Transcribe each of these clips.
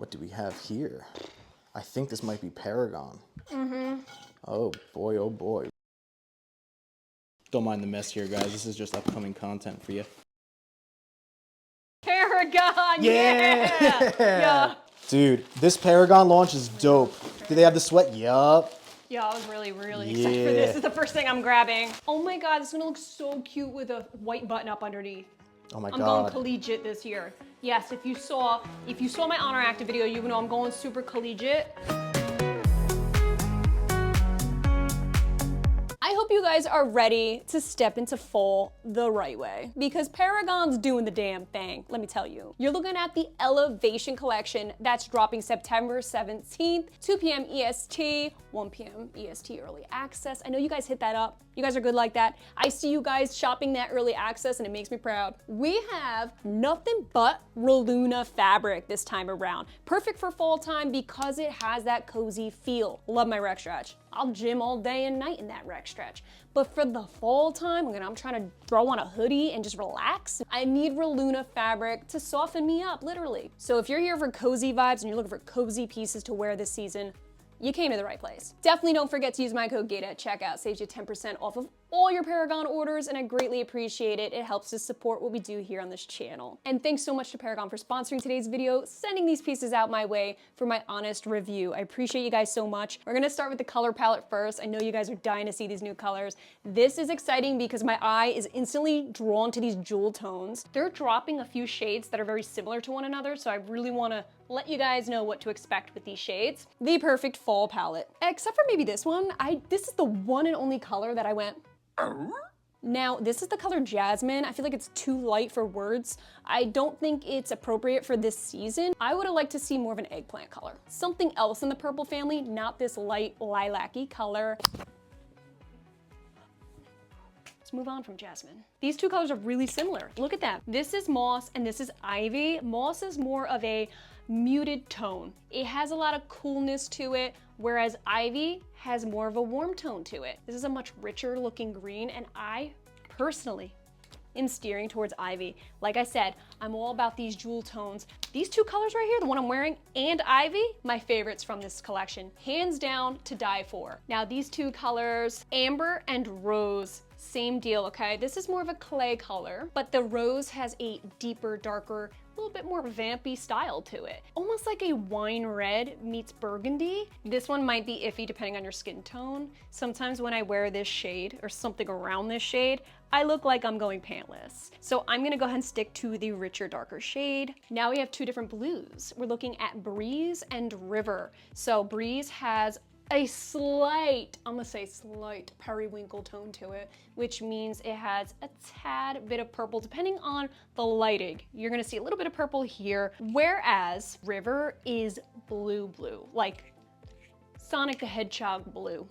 What do we have here? I think this might be Paragon. Oh boy, oh boy. Don't mind the mess here, guys. This is just upcoming content for you. Paragon, yeah! Dude, this Paragon launch is dope. Do they have the sweat? Yup. Yeah, I was really excited for this. This is the first thing I'm grabbing. Oh my God, this is gonna look so cute with a white button up underneath. Oh my God. I'm going collegiate this year. Yes, if you saw my Honor Active video, you know I'm going super collegiate. I hope you guys are ready to step into fall the right way, because Paragon's doing the damn thing, let me tell you. You're looking at the Elevation collection that's dropping September 17th, 2 p.m. EST, 1 p.m. EST early access. I know you guys hit that up. You guys are good like that. I see you guys shopping that early access and it makes me proud. We have nothing but Reluna fabric this time around. Perfect for fall time because it has that cozy feel. Love my rec stretch. I'll gym all day and night in that rec stretch. But for the fall time, when I'm trying to throw on a hoodie and just relax, I need Reluna fabric to soften me up, literally. So if you're here for cozy vibes and you're looking for cozy pieces to wear this season, you came to the right place. Definitely don't forget to use my code Gaita at checkout. Saves you 10% off of all your Paragon orders, and I greatly appreciate it. It helps to support what we do here on this channel. And thanks so much to Paragon for sponsoring today's video, sending these pieces out my way for my honest review. I appreciate you guys so much. We're gonna start with the color palette first. I know you guys are dying to see these new colors. This is exciting because my eye is instantly drawn to these jewel tones. They're dropping a few shades that are very similar to one another, so I really wanna let you guys know what to expect with these shades. The perfect fall palette. Except for maybe this one. This is the one and only color that I went, now, this is the color Jasmine. I feel like it's too light for words. I don't think it's appropriate for this season. I would have liked to see more of an eggplant color. Something else in the purple family, not this light lilac-y color. Let's move on from Jasmine. These two colors are really similar. Look at that. This is Moss and this is Ivy. Moss is more of a muted tone. It has a lot of coolness to it, whereas Ivy has more of a warm tone to it. This is a much richer looking green, and I personally am steering towards Ivy. Like I said, I'm all about these jewel tones. These two colors right here, the one I'm wearing and Ivy, my favorites from this collection. Hands down to die for. Now these two colors, Amber and Rose, same deal, okay? This is more of a clay color, but the Rose has a deeper, darker, a little bit more vampy style to it. Almost like a wine red meets burgundy. This one might be iffy depending on your skin tone. Sometimes when I wear this shade or something around this shade, I look like I'm going pantless. So I'm gonna go ahead and stick to the richer, darker shade. Now we have two different blues. We're looking at Breeze and River. So Breeze has a slight, I'm gonna say slight periwinkle tone to it, which means it has a tad bit of purple depending on the lighting. You're gonna see a little bit of purple here, whereas River is blue, like Sonic the Hedgehog blue.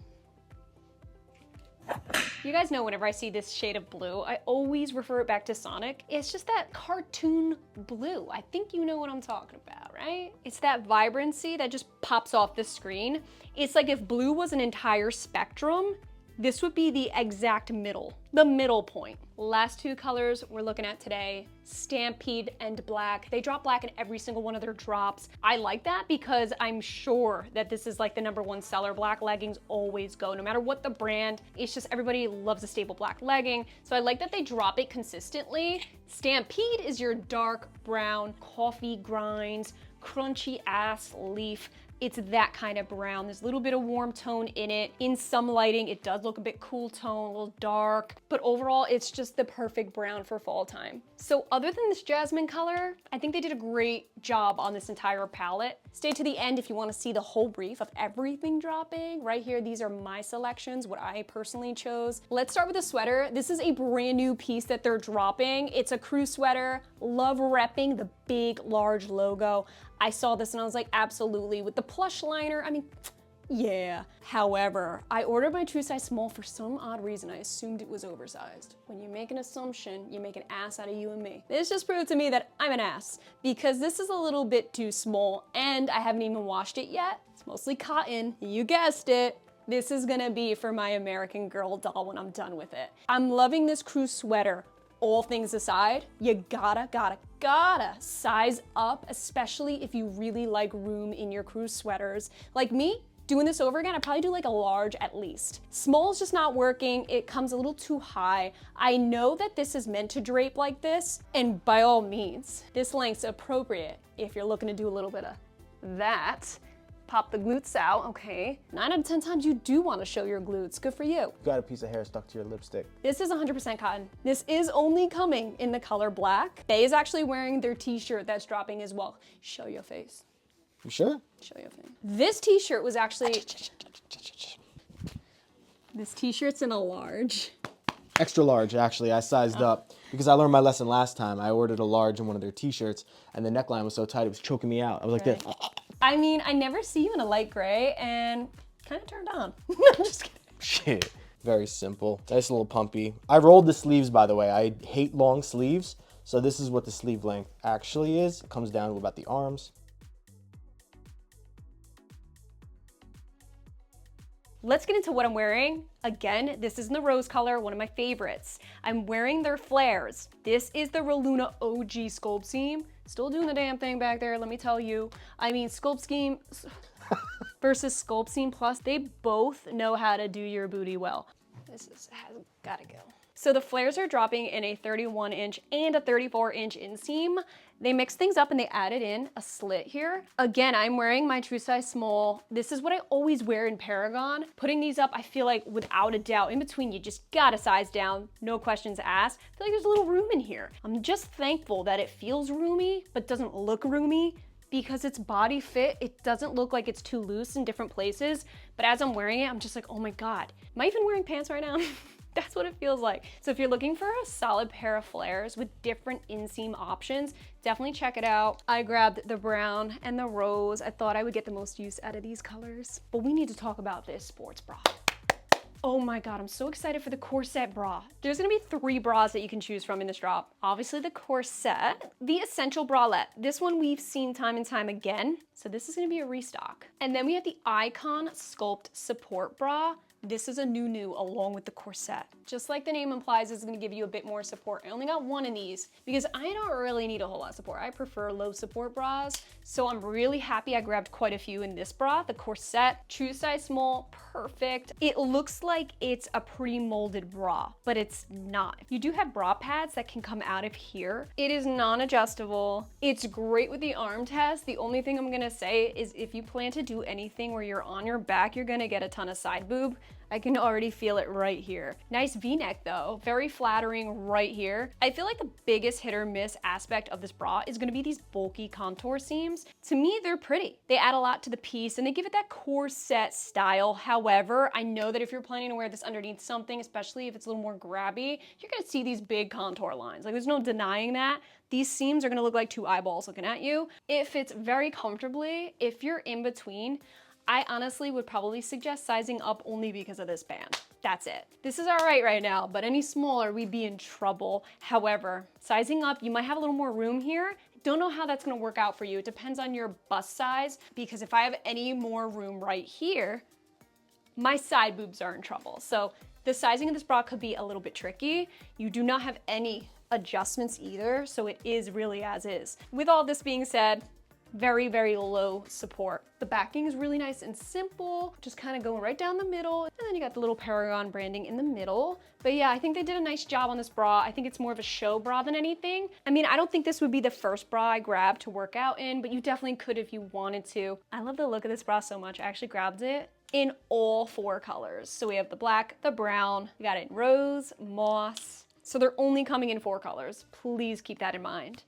You guys know whenever I see this shade of blue, I always refer it back to Sonic. It's just that cartoon blue. I think you know what I'm talking about, right? It's that vibrancy that just pops off the screen. It's like if blue was an entire spectrum, this would be the exact middle, the middle point. Last two colors we're looking at today, Stampede and Black. They drop black in every single one of their drops. I like that because I'm sure that this is like the #1 seller. Black leggings always go, no matter what the brand. It's just everybody loves a stable black legging. So I like that they drop it consistently. Stampede is your dark brown, coffee grinds, crunchy ass leaf. It's that kind of brown. There's a little bit of warm tone in it. In some lighting, it does look a bit cool tone, a little dark, but overall, it's just the perfect brown for fall time. So other than this jasmine color, I think they did a great job on this entire palette. Stay to the end if you want to see the whole brief of everything dropping. Right here, these are my selections, what I personally chose. Let's start with the sweater. This is a brand new piece that they're dropping. It's a crew sweater. Love repping the big, large logo. I saw this and I was like, absolutely. With the plush liner, I mean, yeah. However, I ordered my true size small for some odd reason. I assumed it was oversized. When you make an assumption, you make an ass out of you and me. This just proved to me that I'm an ass because this is a little bit too small and I haven't even washed it yet. It's mostly cotton, you guessed it. This is gonna be for my American Girl doll when I'm done with it. I'm loving this crew sweater all things aside, you gotta size up, especially if you really like room in your crew sweaters. Like me, doing this over again, I'd probably do like a large at least. Small is just not working. It comes a little too high. I know that this is meant to drape like this, and by all means, this length's appropriate if you're looking to do a little bit of that. Pop the glutes out, okay. 9 out of 10 times you do want to show your glutes. Good for you. You got a piece of hair stuck to your lipstick. This is 100% cotton. This is only coming in the color black. Faye is actually wearing their t-shirt that's dropping as well. Show your face. You sure? Show your face. This t-shirt was actually, this t-shirt's in a large. Extra large, actually. I sized up because I learned my lesson last time. I ordered a large in one of their t-shirts and the neckline was so tight it was choking me out. I was like this. I mean, I never see you in a light gray and kind of turned on. I'm just kidding. Shit. Very simple. Nice little pumpy. I rolled the sleeves, by the way. I hate long sleeves. So this is what the sleeve length actually is. It comes down to about the arms. Let's get into what I'm wearing. Again, this is in the rose color, one of my favorites. I'm wearing their flares. This is the Reluna OG Sculptseam. Still doing the damn thing back there, let me tell you. I mean, Sculptseam versus Sculptseam Plus, they both know how to do your booty well. This has gotta go. So the flares are dropping in a 31-inch and a 34-inch inseam. They mixed things up and they added in a slit here. Again, I'm wearing my true size small. This is what I always wear in Paragon. Putting these up, I feel like without a doubt, in between, you just gotta size down, no questions asked. I feel like there's a little room in here. I'm just thankful that it feels roomy, but doesn't look roomy. Because it's body fit, it doesn't look like it's too loose in different places. But as I'm wearing it, I'm just like, oh my God, am I even wearing pants right now? That's what it feels like. So if you're looking for a solid pair of flares with different inseam options, definitely check it out. I grabbed the brown and the rose. I thought I would get the most use out of these colors. But we need to talk about this sports bra. Oh my God, I'm so excited for the corset bra. There's gonna be 3 bras that you can choose from in this drop. Obviously the corset, the essential bralette. This one we've seen time and time again. So this is gonna be a restock. And then we have the Icon Sculpt Support Bra. This is a new along with the corset. Just like the name implies, it's gonna give you a bit more support. I only got one in these because I don't really need a whole lot of support. I prefer low support bras. So I'm really happy I grabbed quite a few in this bra. The corset, true size small, perfect. It looks like it's a pre-molded bra, but it's not. You do have bra pads that can come out of here. It is non-adjustable. It's great with the arm test. The only thing I'm gonna say is if you plan to do anything where you're on your back, you're gonna get a ton of side boob. I can already feel it right here. Nice V-neck though, very flattering right here. I feel like the biggest hit or miss aspect of this bra is gonna be these bulky contour seams. To me, they're pretty. They add a lot to the piece and they give it that corset style. However, I know that if you're planning to wear this underneath something, especially if it's a little more grabby, you're gonna see these big contour lines. Like there's no denying that. These seams are gonna look like 2 eyeballs looking at you. It fits very comfortably. If you're in between, I honestly would probably suggest sizing up only because of this band. That's it. This is all right now, but any smaller, we'd be in trouble. However, sizing up, you might have a little more room here. Don't know how that's gonna work out for you. It depends on your bust size, because if I have any more room right here, my side boobs are in trouble. So the sizing of this bra could be a little bit tricky. You do not have any adjustments either, so it is really as is. With all this being said, very, very low support. The backing is really nice and simple, just kind of going right down the middle. And then you got the little Paragon branding in the middle. But yeah, I think they did a nice job on this bra. I think it's more of a show bra than anything. I mean, I don't think this would be the first bra I grabbed to work out in, but you definitely could if you wanted to. I love the look of this bra so much. I actually grabbed it in all 4 colors. So we have the black, the brown, we got it in rose, moss. So they're only coming in 4 colors. Please keep that in mind.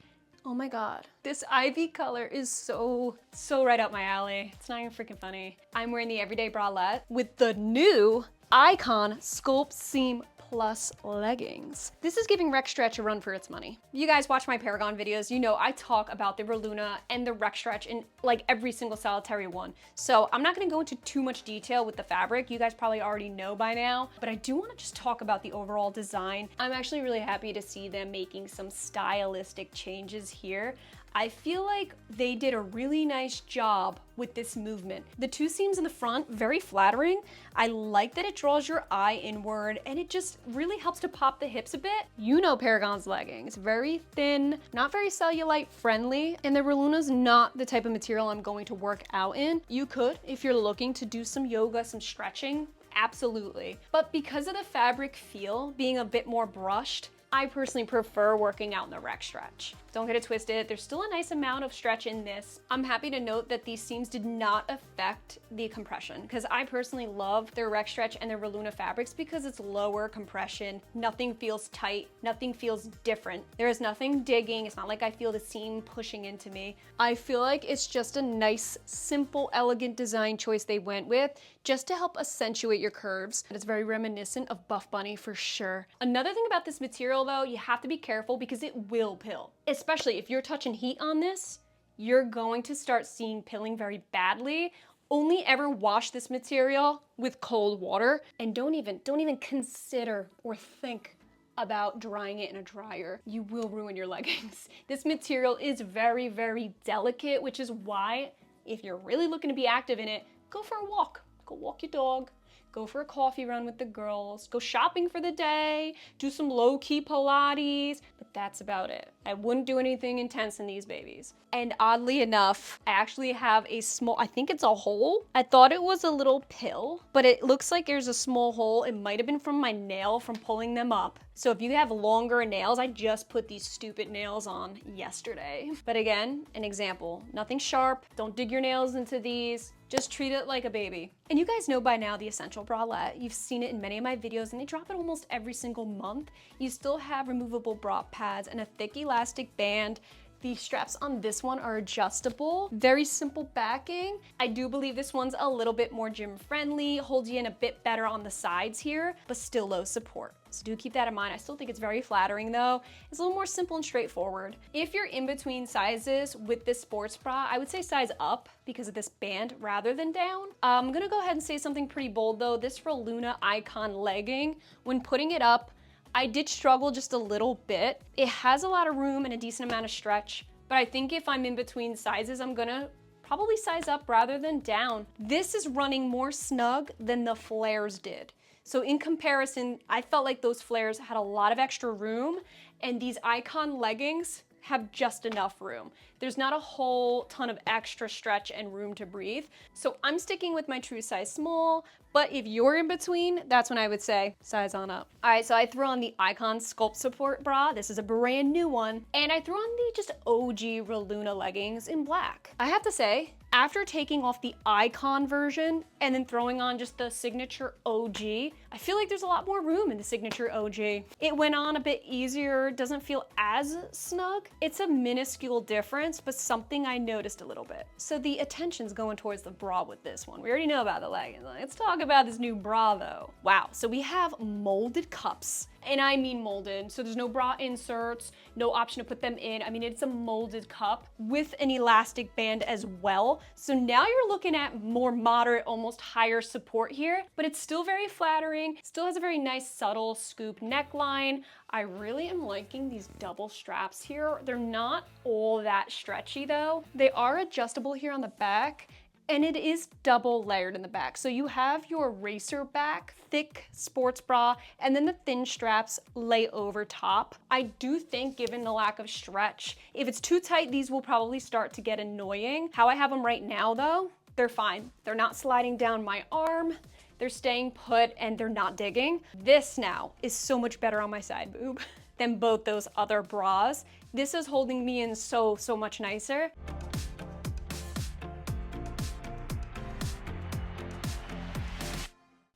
Oh my God, this ivy color is so right up my alley. It's not even freaking funny. I'm wearing the everyday bralette with the new Icon Sculptseam Plus leggings. This is giving Rec Stretch a run for its money. You guys watch my Paragon videos, you know I talk about the Reluna and the Rec Stretch in like every single solitary one. So I'm not gonna go into too much detail with the fabric. You guys probably already know by now, but I do wanna just talk about the overall design. I'm actually really happy to see them making some stylistic changes here. I feel like they did a really nice job with this movement. The two seams in the front, very flattering. I like that it draws your eye inward and it just really helps to pop the hips a bit. You know Paragon's leggings, very thin, not very cellulite friendly, and the Reluna's not the type of material I'm going to work out in. You could, if you're looking to do some yoga, some stretching, absolutely. But because of the fabric feel being a bit more brushed, I personally prefer working out in the rec stretch. Don't get it twisted, there's still a nice amount of stretch in this. I'm happy to note that these seams did not affect the compression because I personally love their rec stretch and their Reluna fabrics because it's lower compression, nothing feels tight, nothing feels different. There is nothing digging, it's not like I feel the seam pushing into me. I feel like it's just a nice, simple, elegant design choice they went with just to help accentuate your curves. It's very reminiscent of Buff Bunny for sure. Another thing about this material though, you have to be careful because it will pill. Especially if you're touching heat on this, you're going to start seeing pilling very badly. Only ever wash this material with cold water and don't even consider or think about drying it in a dryer. You will ruin your leggings. This material is very, very delicate, which is why if you're really looking to be active in it, go for a walk. Go walk your dog. Go for a coffee run with the girls, go shopping for the day, do some low-key Pilates, but that's about it. I wouldn't do anything intense in these babies. And oddly enough, I actually have a small, I think it's a hole. I thought it was a little pill, but it looks like there's a small hole. It might have been from my nail from pulling them up. So if you have longer nails, I just put these stupid nails on yesterday. But again, an example, nothing sharp. Don't dig your nails into these. Just treat it like a baby. And you guys know by now the Essential Bralette. You've seen it in many of my videos and they drop it almost every single month. You still have removable bra pads and a thick elastic band. The straps on this one are adjustable, very simple backing. I do believe this one's a little bit more gym friendly, holds you in a bit better on the sides here, but still low support. So do keep that in mind. I still think it's very flattering though. It's a little more simple and straightforward. If you're in between sizes with this sports bra, I would say size up because of this band rather than down. I'm gonna go ahead and say something pretty bold though. This Reluna Icon legging, when putting it up, I did struggle just a little bit. It has a lot of room and a decent amount of stretch, but I think if I'm in between sizes, I'm gonna probably size up rather than down. This is running more snug than the flares did. So in comparison, I felt like those flares had a lot of extra room and these Icon leggings have just enough room. There's not a whole ton of extra stretch and room to breathe. So I'm sticking with my true size small, but if you're in between, that's when I would say size on up. All right, so I threw on the Icon Sculpt Support bra. This is a brand new one. And I threw on the just OG Reluna leggings in black. I have to say, after taking off the Icon version and then throwing on just the Signature OG, I feel like there's a lot more room in the Signature OG. It went on a bit easier, doesn't feel as snug. It's a minuscule difference, but something I noticed a little bit. So the attention's going towards the bra with this one. We already know about the leggings. Let's talk about this new bra though. Wow, so we have molded cups. And I mean molded, so there's no bra inserts, no option to put them in. I mean, it's a molded cup with an elastic band as well. So now you're looking at more moderate, almost higher support here, but it's still very flattering, still has a very nice subtle scoop neckline. I really am liking these double straps here. They're not all that stretchy though. They are adjustable here on the back, and it is double layered in the back. So you have your racer back, thick sports bra, and then the thin straps lay over top. I do think given the lack of stretch, if it's too tight, these will probably start to get annoying. How I have them right now though, they're fine. They're not sliding down my arm, they're staying put, and they're not digging. This now is so much better on my side boob than both those other bras. This is holding me in so much nicer.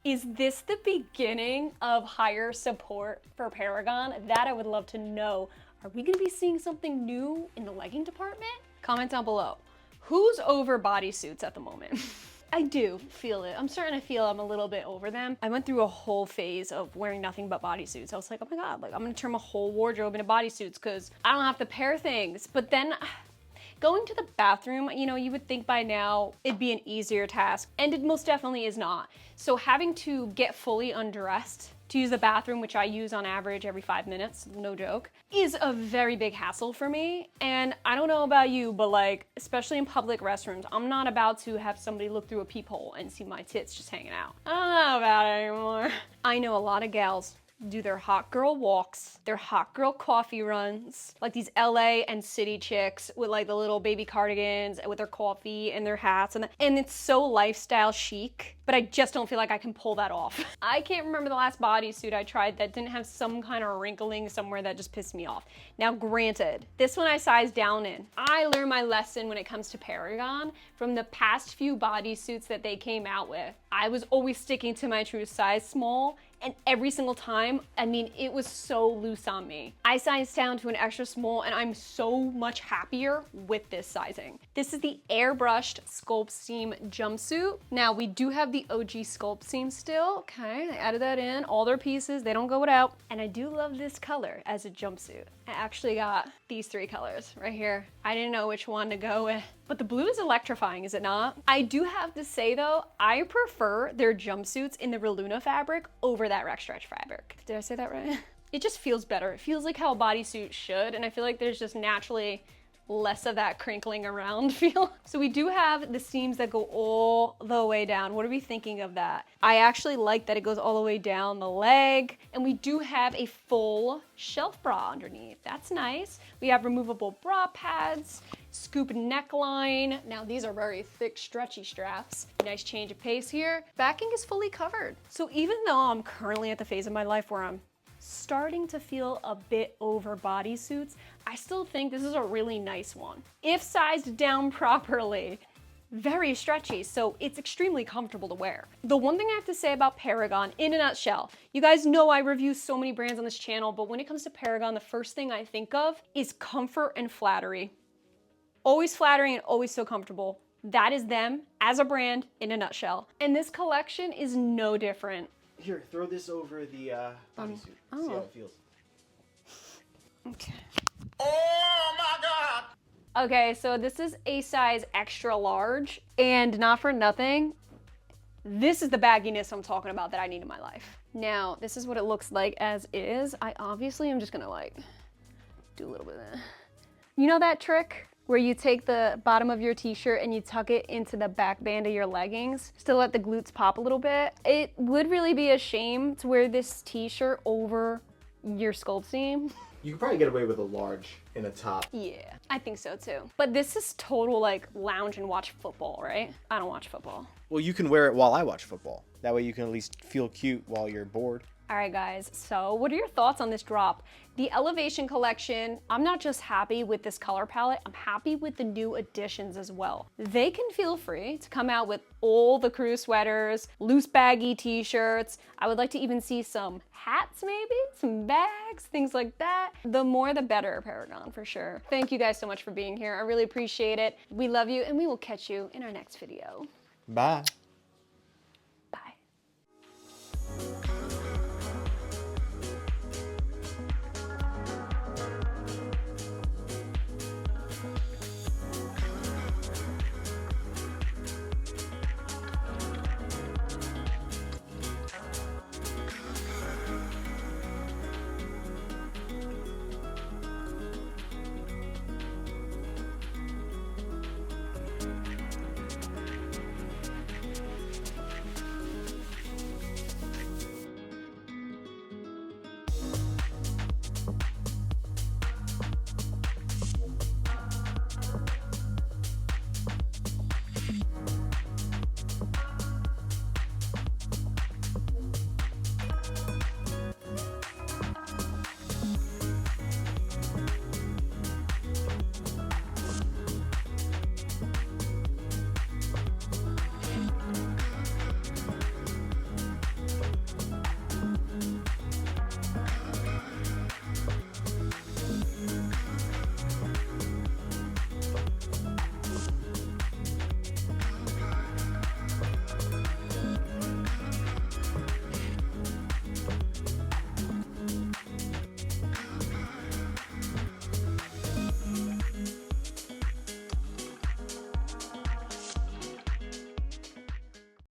Is this the beginning of higher support for Paragon? That I would love to know. Are we gonna be seeing something new in the legging department? Comment down below. Who's over bodysuits at the moment? I do feel it. I'm starting to feel I'm a little bit over them. I went through a whole phase of wearing nothing but bodysuits. I was like, oh my God, like I'm gonna turn my whole wardrobe into bodysuits because I don't have to pair things. But then going to the bathroom, you know, you would think by now it'd be an easier task, and it most definitely is not. So having to get fully undressed to use the bathroom, which I use on average every 5 minutes, no joke, is a very big hassle for me. And I don't know about you, but like, especially in public restrooms, I'm not about to have somebody look through a peephole and see my tits just hanging out. I don't know about it anymore. I know a lot of gals do their hot girl walks, their hot girl coffee runs, like these LA and city chicks with like the little baby cardigans with their coffee and their hats, and it's so lifestyle chic, but I just don't feel like I can pull that off. I can't remember the last bodysuit I tried that didn't have some kind of wrinkling somewhere that just pissed me off. Now granted, this one I sized down in. I learned my lesson when it comes to Paragon from the past few bodysuits that they came out with. I was always sticking to my true size, small, and every single time, I mean, it was so loose on me. I sized down to an extra small and I'm so much happier with this sizing. This is the airbrushed Sculptseam jumpsuit. Now we do have the OG Sculptseam still. Okay, I added that in, all their pieces, they don't go without. And I do love this color as a jumpsuit. I actually got these 3 colors right here. I didn't know which one to go with. But the blue is electrifying, is it not? I do have to say though, I prefer their jumpsuits in the Reluna fabric over that Rec Stretch fabric. Did I say that right? It just feels better. It feels like how a bodysuit should, and I feel like there's just naturally less of that crinkling around feel. So we do have the seams that go all the way down. What are we thinking of that? I actually like that it goes all the way down the leg, and we do have a full shelf bra underneath. That's nice. We have removable bra pads, scoop neckline. Now these are very thick, stretchy straps. Nice change of pace here. Backing is fully covered. So even though I'm currently at the phase of my life where I'm starting to feel a bit over bodysuits, I still think this is a really nice one. If sized down properly, very stretchy, so it's extremely comfortable to wear. The one thing I have to say about Paragon, in a nutshell, you guys know I review so many brands on this channel, but when it comes to Paragon, the first thing I think of is comfort and flattery. Always flattering and always so comfortable. That is them as a brand in a nutshell. And this collection is no different. Here, throw this over the bodysuit. See how it feels. Okay. Oh my God! Okay, so this is a size extra large, and not for nothing, this is the bagginess I'm talking about that I need in my life. Now, this is what it looks like as is. I obviously am just gonna like do a little bit of that. You know that trick where you take the bottom of your t-shirt and you tuck it into the back band of your leggings just to let the glutes pop a little bit? It would really be a shame to wear this t-shirt over your Sculptseam. You could probably get away with a large in a top. Yeah, I think so too. But this is total like lounge and watch football, right? I don't watch football. Well, you can wear it while I watch football. That way you can at least feel cute while you're bored. All right, guys, so what are your thoughts on this drop? The Elevation collection, I'm not just happy with this color palette, I'm happy with the new additions as well. They can feel free to come out with all the crew sweaters, loose baggy t-shirts. I would like to even see some hats maybe, some bags, things like that. The more the better, Paragon, for sure. Thank you guys so much for being here. I really appreciate it. We love you, and we will catch you in our next video. Bye. Bye.